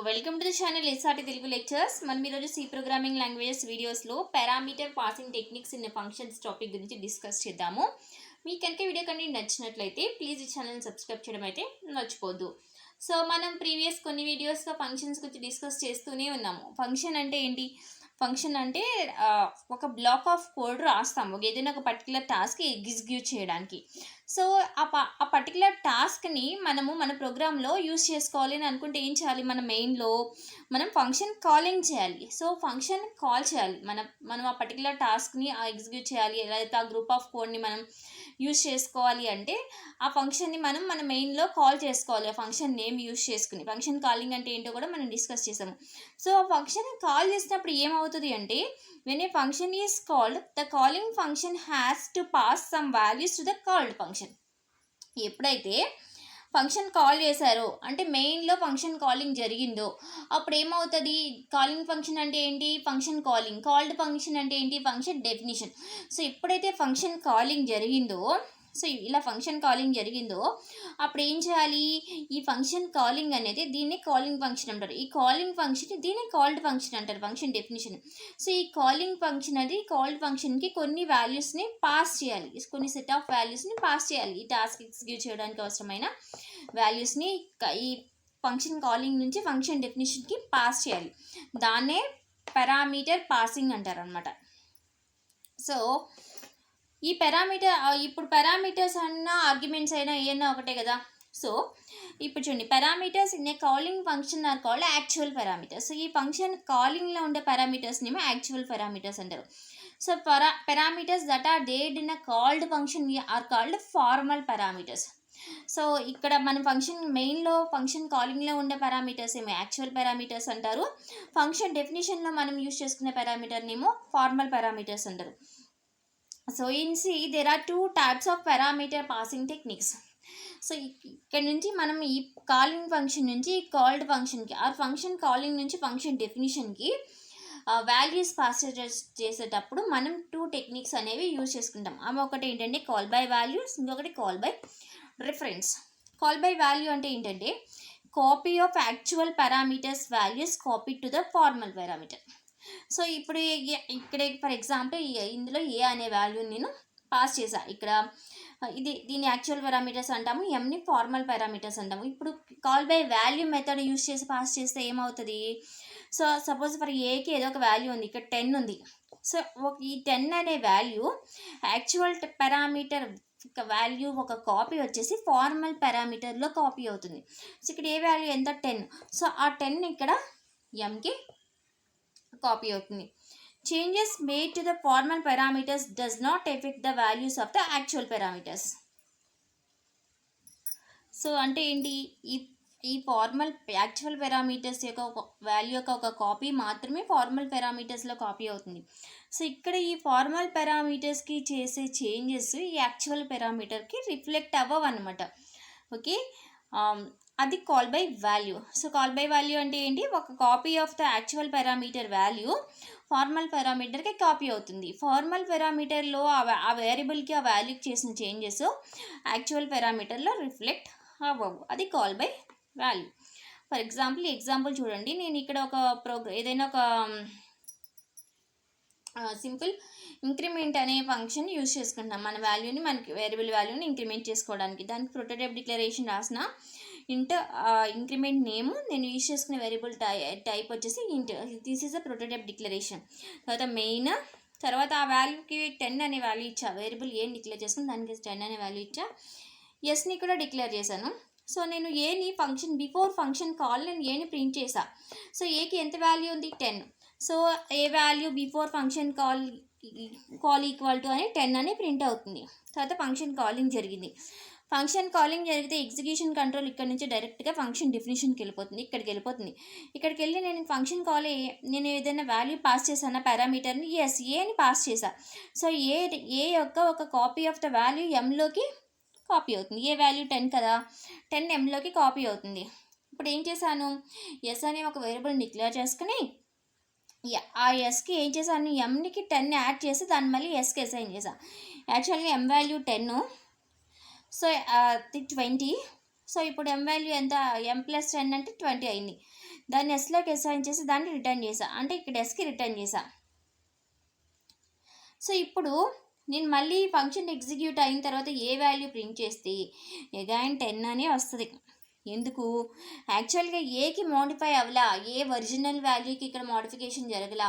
Welcome to the channel SRT Telugu lectures. మనం ఈరోజు C programming languages వీడియోస్లో parameter passing techniques in functions topic గురించి discuss చేద్దాము. మీకు కనుక వీడియో కానీ నచ్చినట్లయితే ప్లీజ్ ఈ ఛానల్ సబ్స్క్రైబ్ చేయడం అయితే మర్చిపోద్దు. సో మనం ప్రీవియస్ కొన్ని వీడియోస్లో ఫంక్షన్స్ గురించి డిస్కస్ చేస్తూనే ఉన్నాము. ఫంక్షన్ అంటే ఏంటి? ఫంక్షన్ అంటే ఒక బ్లాక్ ఆఫ్ కోడ్ రాస్తాము ఏదైనా ఒక పర్టికులర్ టాస్క్ ఎగ్జిక్యూట్ చేయడానికి. సో ఆ పర్టికులర్ టాస్క్ని మనము మన ప్రోగ్రాంలో యూస్ చేసుకోవాలి అని అనుకుంటే ఏం చేయాలి? మన మెయిన్లో మనం ఫంక్షన్ కాలింగ్ చేయాలి. సో ఫంక్షన్ కాల్ చేయాలి. మనం ఆ పర్టికులర్ టాస్క్ని ఎగ్జిక్యూట్ చేయాలి, లేదా ఆ గ్రూప్ ఆఫ్ కోడ్ని మనం యూస్ చేసుకోవాలి అంటే ఆ ఫంక్షన్ని మనం మన మెయిన్లో కాల్ చేసుకోవాలి. ఆ ఫంక్షన్ నేమ్ యూస్ చేసుకుని ఫంక్షన్ కాలింగ్ అంటే ఏంటో కూడా మనం డిస్కస్ చేసాము. సో ఆ ఫంక్షన్ కాల్ చేసినప్పుడు ఏమవుతుంది అంటే, when a function is called, the calling function has to pass some values to the called function. ఎప్పుడైతే ఫంక్షన్ కాల్ చేశారో అంటే మెయిన్లో ఫంక్షన్ కాలింగ్ జరిగిందో అప్పుడు ఏమవుతుంది? కాలింగ్ ఫంక్షన్ అంటే ఏంటి? Function calling. కాల్డ్ ఫంక్షన్ అంటే ఏంటి? Function definition. సో ఎప్పుడైతే ఫంక్షన్ కాలింగ్ జరిగిందో, సో ఇలా ఫంక్షన్ కాలింగ్ జరిగిందో అప్పుడు ఏం చేయాలి? ఈ ఫంక్షన్ కాలింగ్ అనేది దీన్ని కాలింగ్ ఫంక్షన్ అంటారు. ఈ కాలింగ్ ఫంక్షన్ దీన్ని కాల్డ్ ఫంక్షన్ అంటారు, ఫంక్షన్ డెఫినిషన్. సో ఈ కాలింగ్ ఫంక్షన్ అది కాల్డ్ ఫంక్షన్కి కొన్ని వాల్యూస్ని పాస్ చేయాలి, కొన్ని సెట్ ఆఫ్ వాల్యూస్ని పాస్ చేయాలి. ఈ టాస్క్ ఎగ్జిక్యూట్ చేయడానికి అవసరమైన వాల్యూస్ని ఈ ఫంక్షన్ కాలింగ్ నుంచి ఫంక్షన్ డెఫినిషన్కి పాస్ చేయాలి. దాన్నే పారామీటర్ పాసింగ్ అంటారు అనమాట. సో ఈ ఇప్పుడు పారామీటర్స్ అన్న ఆర్గ్యుమెంట్స్ అయినా ఏమన్నా ఒకటే కదా. సో ఇప్పుడు చూడండి, parameters in a calling function are called actual parameters. ఈ ఫంక్షన్ కాలింగ్లో ఉండే పారామీటర్స్ని ఏమో యాక్చువల్ పారామీటర్స్ అంటారు. So parameters that are dead in a called function are called formal parameters. So ఇక్కడ మన ఫంక్షన్ మెయిన్లో ఫంక్షన్ కాలింగ్లో ఉండే పారామీటర్స్ ఏమో యాక్చువల్ పారామీటర్స్ అంటారు. ఫంక్షన్ డెఫినేషన్లో మనం యూస్ చేసుకునే పారామీటర్నేమో ఫార్మల్ పారామీటర్స్ అంటారు. So in C there are 2 types of parameter passing techniques. So ఇక్కడ నుంచి మనం ఈ కాలింగ్ ఫంక్షన్ నుంచి కాల్డ్ ఫంక్షన్కి ఆర్ ఫంక్షన్ కాలింగ్ నుంచి ఫంక్షన్ డెఫినిషన్కి వాల్యూస్ పాస్ చేసేటప్పుడు మనం 2 టెక్నిక్స్ అనేవి యూజ్ చేసుకుంటాం. అవి ఒకటి ఏంటంటే కాల్ బై వాల్యూస్, ఇంకొకటి call by reference. Call by value అంటే ఏంటంటే copy of actual parameters values copy to the formal parameter. So ఇప్పుడు ఇక్కడ ఫర్ ఎగ్జాంపుల్ ఇందులో ఏ అనే వాల్యూని నేను పాస్ చేసా. ఇక్కడ దీన్ని యాక్చువల్ పారామీటర్స్ అంటాము, ఎంని ఫార్మల్ పారామీటర్స్ అంటాము. ఇప్పుడు call by value method use చేసి పాస్ చేస్తే ఏమవుతుంది? సో సపోజ్ ఫర్ ఏకి ఏదో ఒక వాల్యూ ఉంది, ఇక్కడ 10 ఉంది. సో ఈ 10 అనే వాల్యూ యాక్చువల్ పారామీటర్ వాల్యూ ఒక కాపీ వచ్చేసి ఫార్మల్ పారామీటర్లో కాపీ అవుతుంది. సో ఇక్కడ ఏ వాల్యూ ఎంత? 10. సో ఆ 10 ఇక్కడ ఎంకి కాపీ అవుతుంది. Changes made to the formal parameters does not effect the values of the actual parameters. So అంటే ఏంటి? ఈ ఫార్మల్ యాక్చువల్ పారామీటర్స్ యొక్క వాల్యూ యొక్క ఒక కాపీ మాత్రమే ఫార్మల్ పారామీటర్స్లో కాపీ అవుతుంది. సో ఇక్కడ ఈ ఫార్మల్ పారామీటర్స్కి చేసే చేంజెస్ ఈ యాక్చువల్ పారామీటర్కి రిఫ్లెక్ట్ అవ్వవు అనమాట. ఓకే, అది call by value. So call by value అంటే ఏంటి? ఒక copy of the actual parameter value formal పారామీటర్కి కాపీ అవుతుంది. ఫార్మల్ పారామీటర్లో ఆ వేరియబుల్కి ఆ వాల్యూకి చేసిన చేంజెస్ యాక్చువల్ పారామీటర్లో రిఫ్లెక్ట్ అవ్వవు. అది call by value. For example చూడండి, నేను ఇక్కడ ఒక ఏదైనా ఒక సింపుల్ ఇంక్రిమెంట్ అనే ఫంక్షన్ యూజ్ చేసుకుంటాం. మన వాల్యూని మనకి వేరియబుల్ వాల్యూని ఇంక్రిమెంట్ చేసుకోవడానికి. దానికి ప్రోటోటైప్ డిక్లరేషన్ రాసిన ఇంట్ ఇంక్రిమెంట్ నేమ్ నేను యూజ్ చేసుకునే వేరియబుల్ టైప్ వచ్చేసి ఇంట్. This is a prototype declaration. తర్వాత మెయిన్, తర్వాత ఆ వాల్యూకి 10 అనే వాల్యూ ఇచ్చా. వేరియబుల్ ఏని డిక్లేర్ చేసుకుని దానికి 10 అనే వాల్యూ ఇచ్చా. ఎస్ని కూడా డిక్లేర్ చేశాను. సో నేను ఏని బిఫోర్ ఫంక్షన్ కాల్ నేను ఏని ప్రింట్ చేసా. సో ఏకి ఎంత వాల్యూ ఉంది? 10. So A value before function call equal to అని 10 అని ప్రింట్ అవుతుంది. తర్వాత ఫంక్షన్ కాలింగ్ జరిగింది. ఫంక్షన్ కాలింగ్ జరిగితే ఎగ్జిక్యూషన్ కంట్రోల్ ఇక్కడ నుంచి డైరెక్ట్గా ఫంక్షన్ డెఫినిషన్కి వెళ్ళిపోతుంది. ఇక్కడికి వెళ్ళి నేను ఫంక్షన్ కాల్ నేను ఏదైనా వాల్యూ పాస్ చేశాను పారామీటర్ని, ఎస్ ఏ అని పాస్ చేశా. సో ఏ యొక్క ఒక కాపీ ఆఫ్ ద వాల్యూ ఎంలోకి కాపీ అవుతుంది. ఏ వాల్యూ 10 కదా, 10 ఎంలోకి కాపీ అవుతుంది. ఇప్పుడు ఏం చేశాను? ఎస్ అనే ఒక వేరియబుల్ డిక్లేర్ చేసుకుని ఆ ఎస్కి ఏం చేశాను? ఎంకి 10 యాడ్ చేసి దాన్ని మళ్ళీ ఎస్కి అసైన్ చేశాను. యాక్చువల్గా ఎం వాల్యూ 10, సో 20. సో ఇప్పుడు m వాల్యూ ఎంత, m+10 అంటే 20 అయింది. దాన్ని ఎస్లోకి అసైన్ చేసి దాన్ని రిటర్న్ చేసా, అంటే ఇక్కడ ఎస్కి రిటర్న్ చేసా. సో ఇప్పుడు నేను మళ్ళీ ఫంక్షన్ ఎగ్జిక్యూట్ అయిన తర్వాత ఏ వాల్యూ ప్రింట్ చేస్తే అగైన్ 10 అనే వస్తుంది. ఎందుకు, యాక్చువల్గా ఏకి మోడిఫై అవ్వలా, ఏ ఒరిజినల్ వాల్యూకి ఇక్కడ మోడిఫికేషన్ జరగలా,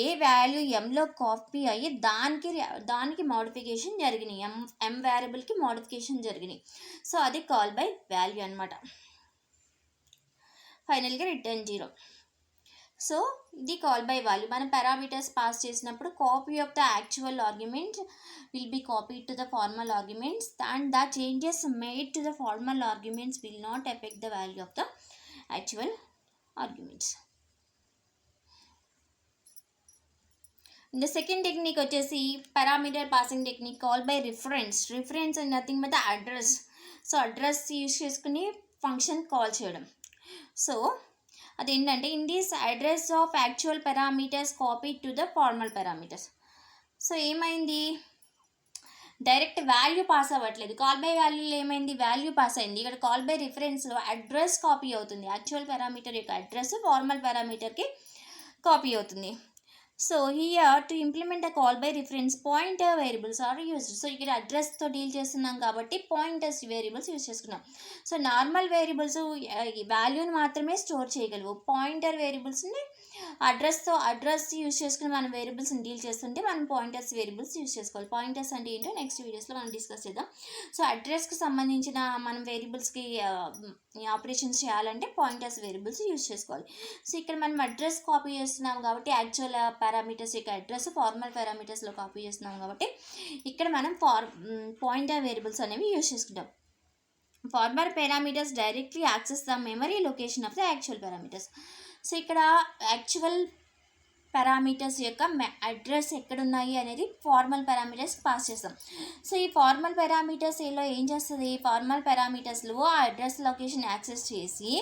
ఏ వాల్యూ ఎంలో కాపీ అయ్యి దానికి మోడిఫికేషన్ జరిగినాయి, ఎం వేరియబుల్కి మోడిఫికేషన్ జరిగినాయి. సో అది కాల్ బై వాల్యూ అనమాట. ఫైనల్గా రిటర్న్ 0. సో ఇది కాల్ బై వాల్యూ. మనం పారామీటర్స్ పాస్ చేసినప్పుడు copy of the actual argument will be copied to the formal arguments and the changes made to the formal arguments will not effect the value of the actual arguments. The second technique వచ్చేసి parameter passing technique call by reference. Reference and nothing but the address. So address use చేసుకుని function call చేయడం. So అదేంటంటే in this address of actual parameters copy to the formal parameters. So ఏమైంది, direct value pass అవ్వట్లేదు. Call by వాల్యూలో ఏమైంది, value pass అయింది. ఇక్కడ call by రిఫరెన్స్లో అడ్రస్ కాపీ అవుతుంది. యాక్చువల్ పారామీటర్ యొక్క అడ్రస్ ఫార్మల్ పారామీటర్కి కాపీ అవుతుంది. So here to implement the call by reference pointer variables are used. So ఇక్కడ అడ్రస్తో డీల్ చేస్తున్నాం కాబట్టి పాయింటర్స్ వేరియబుల్స్ యూజ్ చేసుకున్నాం. సో నార్మల్ వేరియబుల్స్ వాల్యూని మాత్రమే స్టోర్ చేయగలవు. పాయింటర్ వేరియబుల్స్ని అడ్రస్ యూజ్ చేసుకుని మనం వేరియబుల్స్ని డీల్ చేస్తుంటే మనం పాయింటర్స్ వేరియబుల్స్ యూజ్ చేసుకోవాలి. పాయింటర్స్ అంటే ఏంటో నెక్స్ట్ వీడియోస్లో మనం డిస్కస్ చేద్దాం. సో అడ్రస్కి సంబంధించిన మనం వేరియబుల్స్కి ఆపరేషన్స్ చేయాలంటే పాయింటర్స్ వేరియబుల్స్ యూజ్ చేసుకోవాలి. సో ఇక్కడ మనం అడ్రస్ కాపీ చేస్తున్నాం కాబట్టి యాక్చువల్ పారామీటర్స్ యొక్క అడ్రస్ ఫార్మల్ పారామీటర్స్లో కాపీ చేస్తున్నాం కాబట్టి ఇక్కడ మనం పాయింటర్ వేరియబుల్స్ అనేవి యూజ్ చేసుకుంటాం. Formal parameters directly access the memory location of the actual parameters. So ఇక్కడ యాక్చువల్ పారామీటర్స్ యొక్క అడ్రస్ ఎక్కడున్నాయి అనేది ఫార్మల్ పారామీటర్స్ పాస్ చేస్తాం. సో ఈ ఫార్మల్ పారామీటర్స్ ఏం చేస్తుంది, ఫార్మల్ పారామీటర్స్లో ఆ అడ్రస్ లొకేషన్ యాక్సెస్ చేసి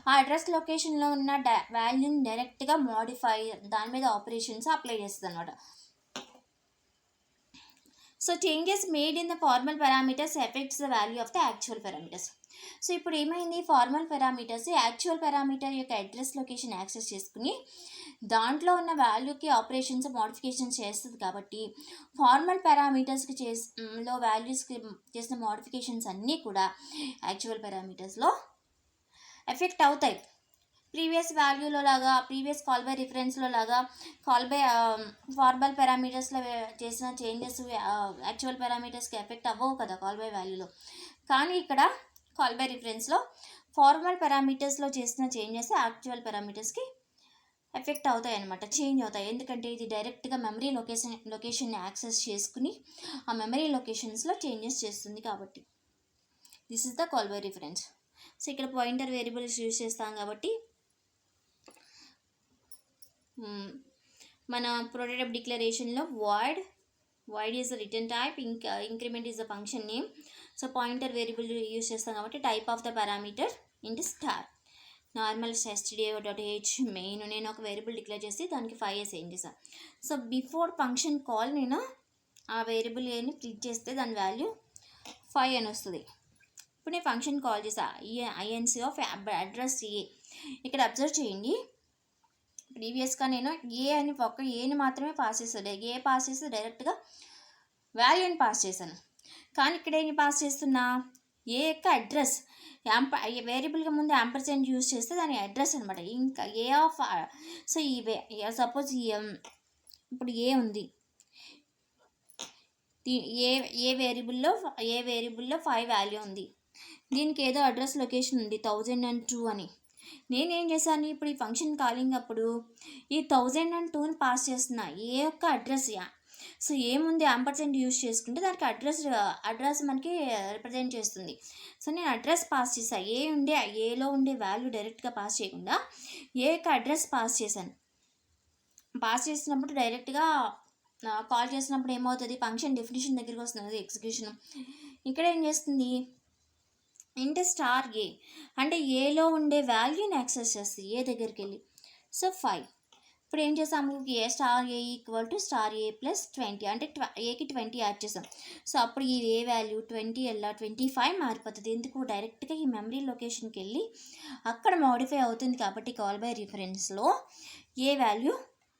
ఆ అడ్రస్ లొకేషన్లో ఉన్న వాల్యూని డైరెక్ట్గా మోడిఫై దాని మీద ఆపరేషన్స్ అప్లై చేస్తుంది అనమాట. So changes made in the formal parameters effects the value of the actual parameters. So ఇప్పుడు ఏమైంది, ఫార్మల్ పారామీటర్స్ యాక్చువల్ పారామీటర్ యొక్క అడ్రస్ లొకేషన్ యాక్సెస్ చేసుకుని దాంట్లో ఉన్న వాల్యూకి ఆపరేషన్స్ మోడిఫికేషన్స్ చేస్తుంది కాబట్టి ఫార్మల్ పారామీటర్స్కి లో వాల్యూస్కి చేసిన మోడిఫికేషన్స్ అన్నీ కూడా యాక్చువల్ పారామీటర్స్లో ఎఫెక్ట్ అవుతాయి. ప్రీవియస్ వాల్యూలో లాగా, ప్రీవియస్ కాల్ బై రిఫరెన్స్లో లాగా కాల్ బై ఫార్మల్ పారామీటర్స్లో చేసిన చేంజెస్ యాక్చువల్ పారామీటర్స్కి ఎఫెక్ట్ అవ్వవు కదా కాల్ బై వాల్యూలో. కానీ ఇక్కడ కాల్ బై రిఫరెన్స్లో ఫార్మల్ పారామీటర్స్లో చేసిన చేంజెస్ యాక్చువల్ పారామీటర్స్కి ఎఫెక్ట్ అవుతాయి అన్నమాట, చేంజ్ అవుతాయి. ఎందుకంటే ఇది డైరెక్ట్గా మెమరీ లొకేషన్ని యాక్సెస్ చేసుకుని ఆ మెమరీ లొకేషన్స్లో చేంజెస్ చేస్తుంది కాబట్టి this is the call by reference. So ఇక్కడ పాయింటర్ వేరియబుల్స్ యూజ్ చేస్తాం కాబట్టి మన ప్రోటోటైప్ డిక్లరేషన్లో void is the return type, increment is the function name. So pointer variable use చేస్తాం కాబట్టి type of the parameter into star, normal stdio.h main. నేను ఒక variable declare చేసి దానికి 5 అసైన్ చేశాను. సో బిఫోర్ ఫంక్షన్ కాల్ నేను ఆ వేరియబుల్ ఏని ప్రింట్ చేస్తే దాని వాల్యూ 5 అని వస్తుంది. ఇప్పుడు నేను ఫంక్షన్ కాల్ చేసా INC ఆఫ్ అడ్రస్ ఏ. ఇక్కడ అబ్జర్వ్ చేయండి, ప్రీవియస్గా నేను ఏని మాత్రమే పాస్ చేస్తాను. ఏ పాస్ చేస్తే డైరెక్ట్గా వాల్యూని పాస్ చేశాను. కానీ ఇక్కడ ఏమి పాస్ చేస్తున్నా, ఏ యొక్క అడ్రస్ వేరియబుల్గా ముందు యాంపర్సెంట్ యూజ్ చేస్తే దాని అడ్రస్ అనమాట. ఇంకా ఏ ఆఫ్ సో సపోజ్ ఇప్పుడు ఏ ఉంది, ఏ వేరియబుల్లో 5 వాల్యూ ఉంది, దీనికి ఏదో అడ్రస్ లొకేషన్ ఉంది 1002 అని. నేనేం చేశాను, ఇప్పుడు ఈ ఫంక్షన్ కాలింగ్ అప్పుడు ఈ 1002ని పాస్ చేస్తున్నా ఏ యొక్క అడ్రస్. సో ఏముంది యాంపర్సెంట్ యూజ్ చేసుకుంటే దానికి అడ్రస్ మనకి రిప్రజెంట్ చేస్తుంది. సో నేను అడ్రస్ పాస్ చేశాను, ఏలో ఉండే వాల్యూ డైరెక్ట్గా పాస్ చేయకుండా ఏ యొక్క అడ్రస్ పాస్ చేశాను. పాస్ చేసినప్పుడు డైరెక్ట్గా కాల్ చేసినప్పుడు ఏమవుతుంది, ఫంక్షన్ డెఫినిషన్ దగ్గరికి వస్తుంది ఎగ్జిక్యూషన్. ఇక్కడ ఏం చేస్తుంది, ఇంటే స్టార్ ఏ అంటే ఏలో ఉండే వాల్యూని యాక్సెస్ చేస్తుంది ఏ దగ్గరికి వెళ్ళి. సో 5 ఇప్పుడు ఏం చేసాము, a star a equal to star a plus 20 అంటే ఏకి 20 యాడ్ చేసాం. సో అప్పుడు ఈ ఏ వాల్యూ 20 ఎలా 25 మారిపోతుంది. ఎందుకు, డైరెక్ట్గా ఈ మెమరీ లొకేషన్కి వెళ్ళి అక్కడ మోడిఫై అవుతుంది కాబట్టి కాల్ బై రిఫరెన్స్లో ఏ వాల్యూ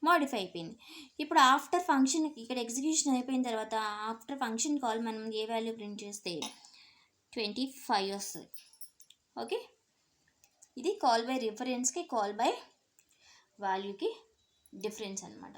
మోడిఫై అయిపోయింది. ఇప్పుడు ఆఫ్టర్ ఫంక్షన్ ఇక్కడ ఎగ్జిక్యూషన్ అయిపోయిన తర్వాత ఆఫ్టర్ ఫంక్షన్ కాల్ మనం ఏ వాల్యూ ప్రింట్ చేస్తే 25 వస్తుంది. ఓకే, ఇది కాల్ బై రిఫరెన్స్కి కాల్ బై వాల్యూకి డిఫరెన్స్ అనమాట.